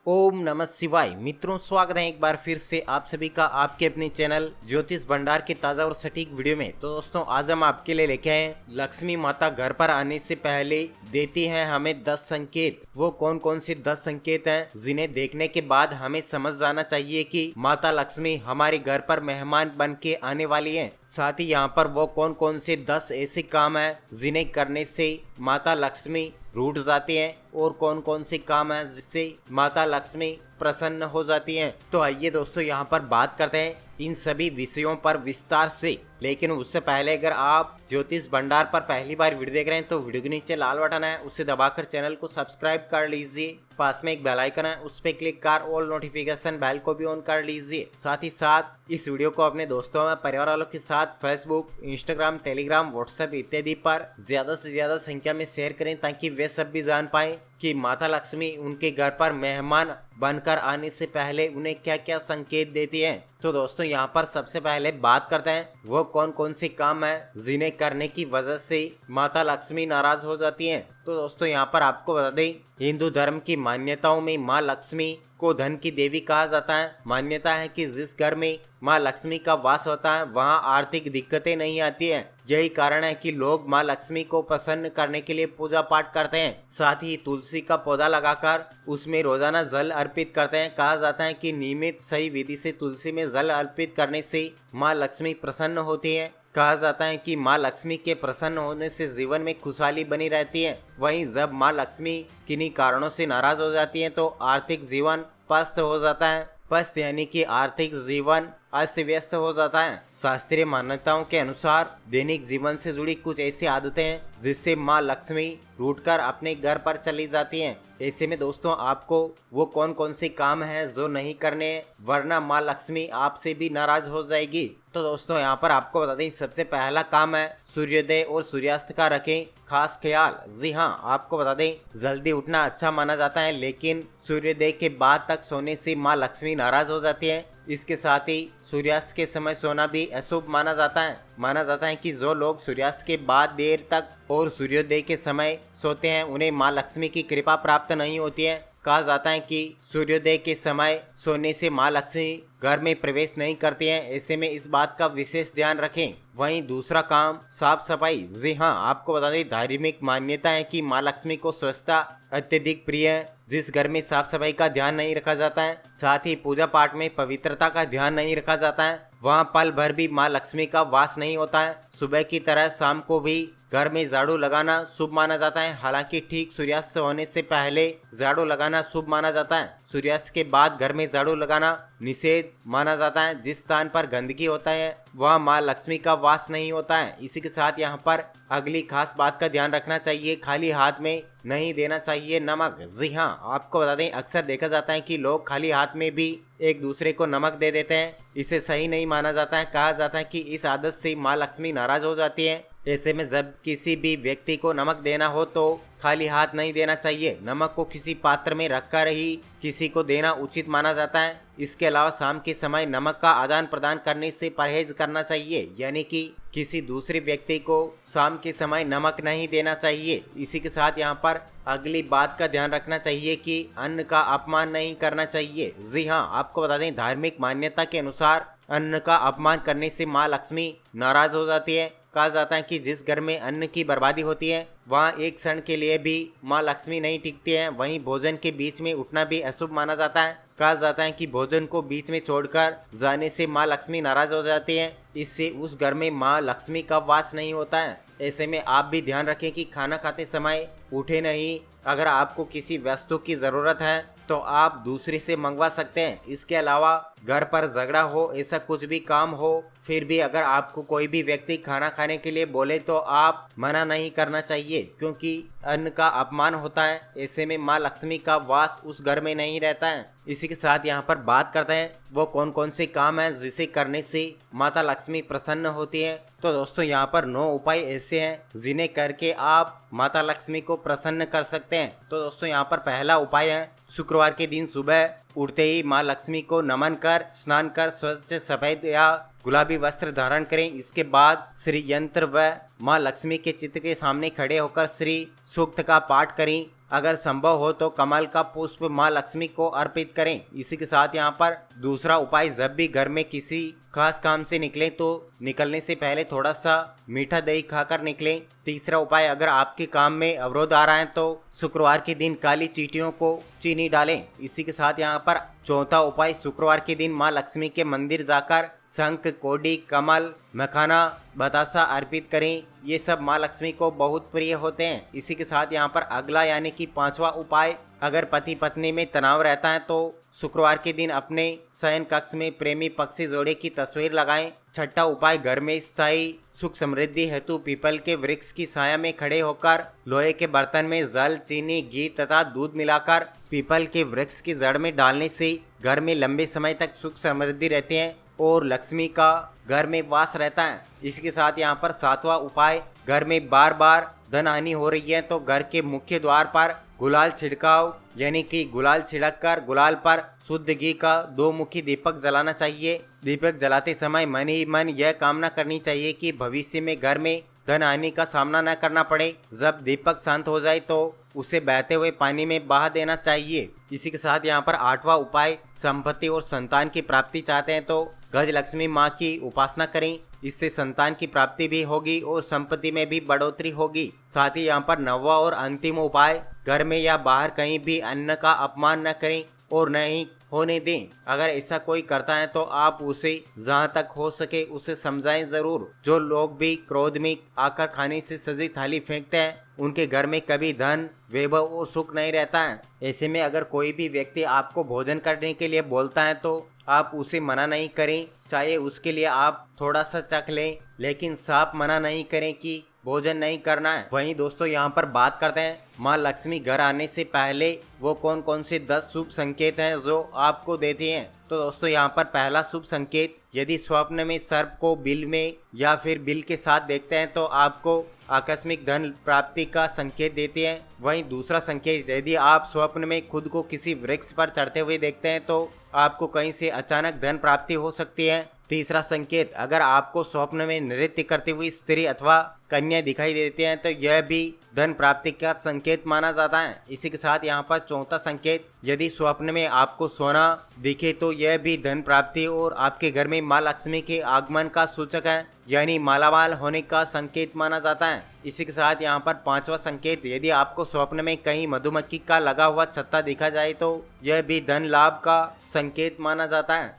ओम नमः शिवाय। मित्रों, स्वागत है एक बार फिर से आप सभी का आपके अपने चैनल ज्योतिष भंडार के ताज़ा और सटीक वीडियो में। तो दोस्तों, आज हम आपके लिए लेके आए लक्ष्मी माता घर पर आने से पहले देती हैं हमें 10 संकेत। वो कौन कौन से 10 संकेत हैं जिन्हें देखने के बाद हमें समझ जाना चाहिए कि माता लक्ष्मी हमारे घर पर मेहमान बन के आने वाली है। साथ ही यहाँ पर वो कौन कौन से 10 ऐसे काम हैं जिन्हें करने से माता लक्ष्मी रूठ जाती हैं और कौन कौन से काम हैं जिससे माता लक्ष्मी प्रसन्न हो जाती हैं। तो आइए दोस्तों, यहाँ पर बात करते हैं इन सभी विषयों पर विस्तार से। लेकिन उससे पहले अगर आप ज्योतिष भंडार पर पहली बार वीडियो देख रहे हैं तो वीडियो के नीचे लाल बटन है, उसे दबाकर चैनल को सब्सक्राइब कर लीजिए। पास में एक बेल आइकन है, उस पर क्लिक कर ऑल नोटिफिकेशन बेल को भी ऑन कर लीजिए। साथ ही साथ इस वीडियो को अपने दोस्तों में परिवार वालों के साथ फेसबुक, इंस्टाग्राम, टेलीग्राम, व्हाट्सएप इत्यादि पर ज्यादा से ज्यादा संख्या में शेयर करें ताकि वे सब भी जान पाए कि माता लक्ष्मी उनके घर पर मेहमान बनकर आने से पहले उन्हें क्या क्या संकेत देती है। तो दोस्तों, यहाँ पर सबसे पहले बात करते हैं वो कौन कौन से काम है जिन्हें करने की वजह से माता लक्ष्मी नाराज हो जाती हैं। तो दोस्तों, यहाँ पर आपको बता दें, हिंदू धर्म की मान्यताओं में माँ लक्ष्मी को धन की देवी कहा जाता है। मान्यता है कि जिस घर में माँ लक्ष्मी का वास होता है वहाँ आर्थिक दिक्कतें नहीं आती हैं। यही कारण है कि लोग माँ लक्ष्मी को प्रसन्न करने के लिए पूजा पाठ करते हैं। साथ ही तुलसी का पौधा लगाकर उसमें रोजाना जल अर्पित करते हैं। कहा जाता है कि नियमित सही विधि से तुलसी में जल अर्पित करने से माँ लक्ष्मी प्रसन्न होती है। कहा जाता है कि माँ लक्ष्मी के प्रसन्न होने से जीवन में खुशहाली बनी रहती है। वहीं जब माँ लक्ष्मी किन्हीं कारणों से नाराज हो जाती है तो आर्थिक जीवन पस्त हो जाता है। पस्त यानी कि आर्थिक जीवन अस्त व्यस्त हो जाता है। शास्त्रीय मान्यताओं के अनुसार दैनिक जीवन से जुड़ी कुछ ऐसी आदतें हैं जिससे माँ लक्ष्मी रूठकर अपने घर पर चली जाती हैं। ऐसे में दोस्तों, आपको वो कौन कौन से काम हैं जो नहीं करने, वरना माँ लक्ष्मी आपसे भी नाराज हो जाएगी। तो दोस्तों, यहाँ पर आपको बता दें, सबसे पहला काम है सूर्योदय और सूर्यास्त का रखें खास ख्याल। जी हाँ, आपको बता दें, जल्दी उठना अच्छा माना जाता है, लेकिन सूर्योदय के बाद तक सोने से माँ लक्ष्मी नाराज हो जाती है। इसके साथ ही सूर्यास्त के समय सोना भी अशुभ माना जाता है। माना जाता है कि जो लोग सूर्यास्त के बाद देर तक और सूर्योदय के समय सोते हैं उन्हें माँ लक्ष्मी की कृपा प्राप्त नहीं होती है। कहा जाता है कि सूर्योदय के समय सोने से माँ लक्ष्मी घर में प्रवेश नहीं करती हैं। ऐसे में इस बात का विशेष ध्यान रखें। वहीं दूसरा काम साफ सफाई। जी हाँ, आपको बता दें, धार्मिक मान्यता है कि माँ लक्ष्मी को स्वच्छता अत्यधिक प्रिय है। जिस घर में साफ सफाई का ध्यान नहीं रखा जाता है, साथ ही पूजा पाठ में पवित्रता का ध्यान नहीं रखा जाता है, वहाँ पल भर भी माँ लक्ष्मी का वास नहीं होता है। सुबह की तरह शाम को भी घर में झाड़ू लगाना शुभ माना जाता है। हालांकि ठीक सूर्यास्त होने से पहले झाड़ू लगाना शुभ माना जाता है। सूर्यास्त के बाद घर में झाड़ू लगाना निषेध माना जाता है। जिस स्थान पर गंदगी होता है वहाँ माँ लक्ष्मी का वास नहीं होता है। इसी के साथ यहाँ पर अगली खास बात का ध्यान रखना चाहिए, खाली हाथ में नहीं देना चाहिए नमक। जी हाँ, आपको बता दें, अक्सर देखा जाता है कि लोग खाली हाथ में भी एक दूसरे को नमक दे देते हैं। इसे सही नहीं माना जाता है। कहा जाता है कि इस आदत से माँ लक्ष्मी नाराज हो जाती है। ऐसे में जब किसी भी व्यक्ति को नमक देना हो तो खाली हाथ नहीं देना चाहिए। नमक को किसी पात्र में रखकर ही किसी को देना उचित माना जाता है। इसके अलावा शाम के समय नमक का आदान प्रदान करने से परहेज करना चाहिए, यानी कि किसी दूसरे व्यक्ति को शाम के समय नमक नहीं देना चाहिए। इसी के साथ यहाँ पर अगली बात का ध्यान रखना चाहिए कि अन्न का अपमान नहीं करना चाहिए। जी हाँ, आपको बता दें, धार्मिक मान्यता के अनुसार अन्न का अपमान करने से माँ लक्ष्मी नाराज हो जाती है। कहा जाता है कि जिस घर में अन्न की बर्बादी होती है वहाँ एक क्षण के लिए भी माँ लक्ष्मी नहीं टिकती है। वहीं भोजन के बीच में उठना भी अशुभ माना जाता है। कहा जाता है कि भोजन को बीच में छोड़कर जाने से माँ लक्ष्मी नाराज हो जाती है। इससे उस घर में माँ लक्ष्मी का वास नहीं होता है। ऐसे में आप भी ध्यान रखें कि खाना खाते समय उठे नहीं। अगर आपको किसी वस्तु की ज़रूरत है तो आप दूसरे से मंगवा सकते हैं। इसके अलावा घर पर झगड़ा हो, ऐसा कुछ भी काम हो, फिर भी अगर आपको कोई भी व्यक्ति खाना खाने के लिए बोले तो आप मना नहीं करना चाहिए, क्योंकि अन्न का अपमान होता है। ऐसे में माँ लक्ष्मी का वास उस घर में नहीं रहता है। इसी के साथ यहाँ पर बात करते हैं वो कौन कौन से काम हैं जिसे करने से माता लक्ष्मी प्रसन्न होती है। तो दोस्तों, यहाँ पर 9 उपाय ऐसे हैं जिन्हें करके आप माता लक्ष्मी को प्रसन्न कर सकते हैं। तो दोस्तों, यहाँ पर पहला उपाय है, शुक्रवार के दिन सुबह उठते ही माँ लक्ष्मी को नमन कर स्नान कर स्वच्छ सफेद या गुलाबी वस्त्र धारण करें। इसके बाद श्री यंत्र व माँ लक्ष्मी के चित्र के सामने खड़े होकर श्री सूक्त का पाठ करें। अगर संभव हो तो कमल का पुष्प माँ लक्ष्मी को अर्पित करें। इसी के साथ यहाँ पर दूसरा उपाय, जब भी घर में किसी खास काम से निकलें तो निकलने से पहले थोड़ा सा मीठा दही खाकर निकलें। तीसरा उपाय, अगर आपके काम में अवरोध आ रहा है तो शुक्रवार के दिन काली चींटियों को चीनी डालें। इसी के साथ यहाँ पर चौथा उपाय, शुक्रवार के दिन माँ लक्ष्मी के मंदिर जाकर शंख, कोडी, कमल, मखाना, बतासा अर्पित करें। ये सब माँ लक्ष्मी को बहुत प्रिय होते हैं। इसी के साथ यहाँ पर अगला यानी कि पांचवा उपाय, अगर पति पत्नी में तनाव रहता है तो शुक्रवार के दिन अपने शयन कक्ष में प्रेमी पक्षी जोड़े की तस्वीर लगाएं। छठा उपाय, घर में स्थायी सुख समृद्धि हेतु पीपल के वृक्ष की छाया में खड़े होकर लोहे के बर्तन में जल, चीनी, घी तथा दूध मिलाकर पीपल के वृक्ष की जड़ में डालने से घर में लंबे समय तक सुख समृद्धि रहती है और लक्ष्मी का घर में वास रहता है। इसके साथ यहाँ पर सातवां उपाय, घर में बार बार धन हानि हो रही है तो घर के मुख्य द्वार पर गुलाल छिड़काव यानी कि गुलाल छिड़क कर गुलाल पर शुद्ध घी का 2 मुखी दीपक जलाना चाहिए। दीपक जलाते समय मन ही मन यह कामना करनी चाहिए कि भविष्य में घर में धन हानि का सामना न करना पड़े। जब दीपक शांत हो जाए तो उसे बहते हुए पानी में बहा देना चाहिए। इसी के साथ यहाँ पर आठवां उपाय, संपत्ति और संतान की प्राप्ति चाहते हैं तो गज लक्ष्मी माँ की उपासना करें। इससे संतान की प्राप्ति भी होगी और संपत्ति में भी बढ़ोतरी होगी। साथ ही यहाँ पर नौवां और अंतिम उपाय, घर में या बाहर कहीं भी अन्न का अपमान न करें और न ही होने दें। अगर ऐसा कोई करता है तो आप उसे जहाँ तक हो सके उसे समझाएं जरूर। जो लोग भी क्रोध में आकर खाने से सजी थाली फेंकते हैं उनके घर में कभी धन, वैभव और सुख नहीं रहता है। ऐसे में अगर कोई भी व्यक्ति आपको भोजन करने के लिए बोलता है तो आप उसे मना नहीं करें, चाहे उसके लिए आप थोड़ा सा चख लें, लेकिन साफ मना नहीं करें कि भोजन नहीं करना है। वहीं दोस्तों यहाँ पर बात करते हैं माँ लक्ष्मी घर आने से पहले वो कौन कौन से 10 शुभ संकेत हैं जो आपको देती हैं। तो दोस्तों यहाँ पर पहला शुभ संकेत, यदि स्वप्न में सर्प को बिल में या फिर बिल के साथ देखते हैं तो आपको आकस्मिक धन प्राप्ति का संकेत देती है। वहीं दूसरा संकेत, यदि आप स्वप्न में खुद को किसी वृक्ष पर चढ़ते हुए देखते हैं तो आपको कहीं से अचानक धन प्राप्ति हो सकती है। तीसरा संकेत, अगर आपको स्वप्न में नृत्य करती हुई स्त्री अथवा कन्या दिखाई देती है तो यह भी धन प्राप्ति का संकेत माना जाता है। इसी के साथ यहाँ पर चौथा संकेत, यदि स्वप्न में आपको सोना दिखे तो यह भी धन प्राप्ति और आपके घर में माँ लक्ष्मी के आगमन का सूचक है, यानी मालामाल होने का संकेत माना जाता है। इसी के साथ यहाँ पर पांचवा संकेत, यदि आपको स्वप्न में कहीं मधुमक्खी का लगा हुआ छत्ता दिखा जाए तो यह भी धन लाभ का संकेत माना जाता है।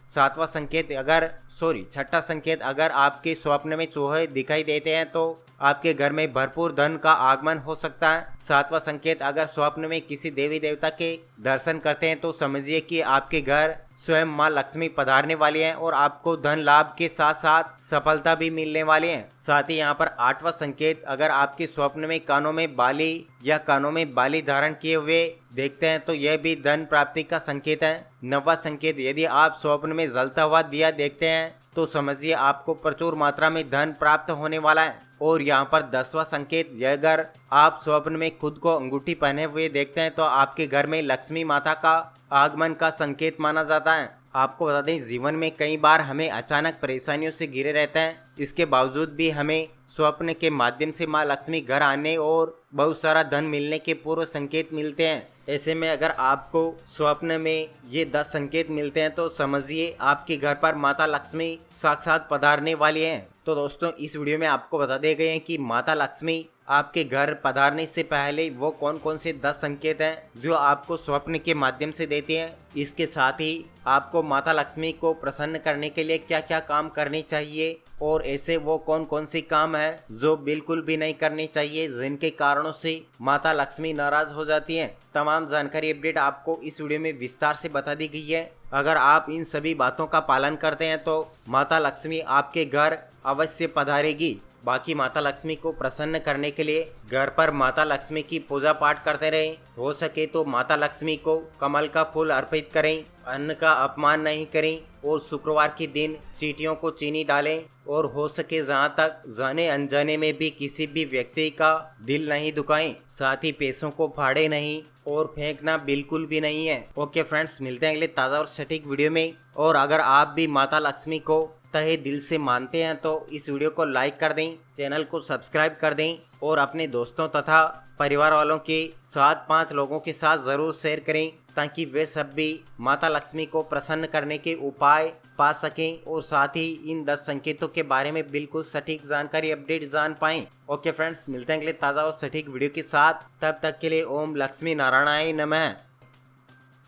छठा संकेत, अगर आपके स्वप्न में चूहे दिखाई देते हैं तो आपके घर में भरपूर धन का आगमन हो सकता है। सातवां संकेत, अगर स्वप्न में किसी देवी देवता के दर्शन करते हैं तो समझिए कि आपके घर स्वयं माँ लक्ष्मी पधारने वाली हैं और आपको धन लाभ के साथ साथ सफलता भी मिलने वाली है। साथ ही यहाँ पर आठवां संकेत, अगर आपके स्वप्न में कानों में बाली या कानों में बाली धारण किए हुए देखते हैं तो यह भी धन प्राप्ति का संकेत है। नौवां संकेत, यदि आप स्वप्न में जलता हुआ दिया देखते हैं तो समझिए आपको प्रचुर मात्रा में धन प्राप्त होने वाला है। और यहाँ पर 10वां संकेत, अगर आप स्वप्न में खुद को अंगूठी पहने हुए देखते हैं तो आपके घर में लक्ष्मी माता का आगमन का संकेत माना जाता है। आपको बता दें, जीवन में कई बार हमें अचानक परेशानियों से घिरे रहते हैं, इसके बावजूद भी हमें स्वप्न के माध्यम से माँ लक्ष्मी घर आने और बहुत सारा धन मिलने के पूर्व संकेत मिलते हैं। ऐसे में अगर आपको स्वप्न में ये 10 संकेत मिलते हैं तो समझिए आपके घर पर माता लक्ष्मी साक्षात पधारने वाली हैं। तो दोस्तों, इस वीडियो में आपको बता दिए गए हैं कि माता लक्ष्मी आपके घर पधारने से पहले वो कौन कौन से 10 संकेत हैं जो आपको स्वप्न के माध्यम से देती हैं। इसके साथ ही आपको माता लक्ष्मी को प्रसन्न करने के लिए क्या क्या काम करने चाहिए और ऐसे वो कौन कौन से काम है जो बिल्कुल भी नहीं करने चाहिए, जिनके कारणों से माता लक्ष्मी नाराज हो जाती हैं। तमाम जानकारी अपडेट आपको इस वीडियो में विस्तार से बता दी गई है। अगर आप इन सभी बातों का पालन करते हैं तो माता लक्ष्मी आपके घर अवश्य पधारेगी। बाकी माता लक्ष्मी को प्रसन्न करने के लिए घर पर माता लक्ष्मी की पूजा पाठ करते रहें। हो सके तो माता लक्ष्मी को कमल का फूल अर्पित करें, अन्न का अपमान नहीं करें और शुक्रवार के दिन चींटियों को चीनी डालें और हो सके जहाँ तक जाने अनजाने में भी किसी भी व्यक्ति का दिल नहीं दुखाएं। साथ ही पैसों को फाड़े नहीं और फेंकना बिल्कुल भी नहीं है। ओके फ्रेंड्स, मिलते हैं अगले ताज़ा और सटीक वीडियो में। और अगर आप भी माता लक्ष्मी को तहे दिल से मानते हैं तो इस वीडियो को लाइक कर दें, चैनल को सब्सक्राइब कर दें और अपने दोस्तों तथा परिवार वालों के साथ 5 लोगों के साथ ज़रूर शेयर करें ताकि वे सब भी माता लक्ष्मी को प्रसन्न करने के उपाय पा सकें और साथ ही इन 10 संकेतों के बारे में बिल्कुल सटीक जानकारी अपडेट जान पाएं। ओके फ्रेंड्स, मिलते हैं अगले ताज़ा और सटीक वीडियो के साथ। तब तक के लिए ओम लक्ष्मी नारायणाय नमः।